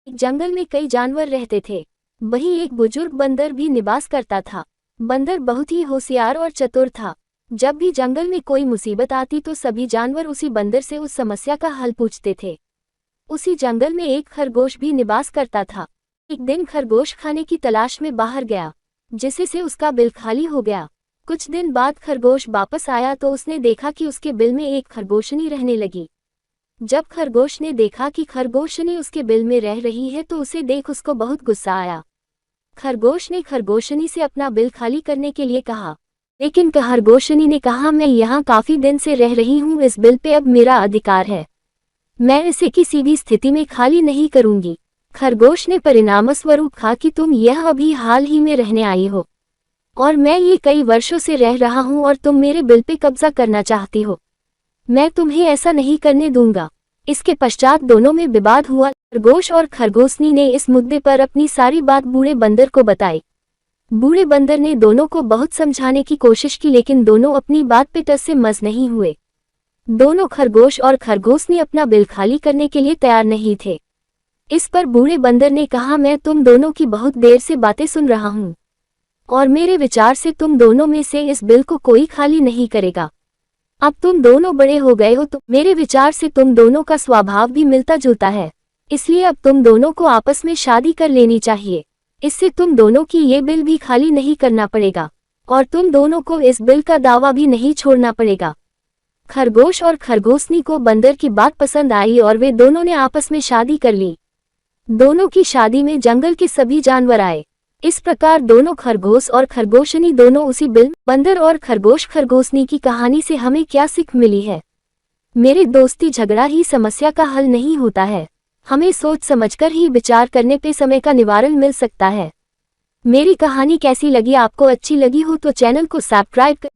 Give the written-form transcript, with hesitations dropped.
जंगल में कई जानवर रहते थे। वहीं एक बुजुर्ग बंदर भी निवास करता था। बंदर बहुत ही होशियार और चतुर था। जब भी जंगल में कोई मुसीबत आती तो सभी जानवर उसी बंदर से उस समस्या का हल पूछते थे। उसी जंगल में एक खरगोश भी निवास करता था। एक दिन खरगोश खाने की तलाश में बाहर गया, जिससे से उसका बिल खाली हो गया। कुछ दिन बाद खरगोश वापस आया तो उसने देखा कि उसके बिल में एक खरगोशनी रहने लगी। जब खरगोश ने देखा कि खरगोशनी उसके बिल में रह रही है तो उसे देख उसको बहुत गुस्सा आया। खरगोश ने खरगोशनी से अपना बिल खाली करने के लिए कहा, लेकिन खरगोशनी ने कहा, मैं यहाँ काफी दिन से रह रही हूँ, इस बिल पे अब मेरा अधिकार है, मैं इसे किसी भी स्थिति में खाली नहीं करूंगी। खरगोश ने परिणामस्वरूप कहा कि तुम यह अभी हाल ही में रहने आई हो और मैं ये कई वर्षों से रह रहा हूँ और तुम मेरे बिल पे कब्जा करना चाहती हो। मैं तुम्हें ऐसा नहीं करने दूंगा। इसके पश्चात दोनों में विवाद हुआ। खरगोश और खरगोशनी ने इस मुद्दे पर अपनी सारी बात बूढ़े बंदर को बताई। बूढ़े बंदर ने दोनों को बहुत समझाने की कोशिश की, लेकिन दोनों अपनी बात पे टस से मस नहीं हुए। दोनों खरगोश और खरगोशनी अपना बिल खाली करने के लिए तैयार नहीं थे। इस पर बूढ़े बंदर ने कहा, मैं तुम दोनों की बहुत देर से बातें सुन रहा हूँ और मेरे विचार से तुम दोनों में से इस बिल को कोई खाली नहीं करेगा। अब तुम दोनों बड़े हो गए हो तो मेरे विचार से तुम दोनों का स्वभाव भी मिलता जुलता है, इसलिए अब तुम दोनों को आपस में शादी कर लेनी चाहिए। इससे तुम दोनों की ये बिल भी खाली नहीं करना पड़ेगा और तुम दोनों को इस बिल का दावा भी नहीं छोड़ना पड़ेगा। खरगोश और खरगोशनी को बंदर की बात पसंद आई और वे दोनों ने आपस में शादी कर ली। दोनों की शादी में जंगल के सभी जानवर आए। इस प्रकार दोनों खरगोश और खरगोशनी दोनों उसी बिल। बंदर और खरगोश खरगोशनी की कहानी से हमें क्या सीख मिली है? मेरे दोस्ती, झगड़ा ही समस्या का हल नहीं होता है, हमें सोच समझकर ही विचार करने पे समय का निवारण मिल सकता है। मेरी कहानी कैसी लगी? आपको अच्छी लगी हो तो चैनल को सब्सक्राइब कर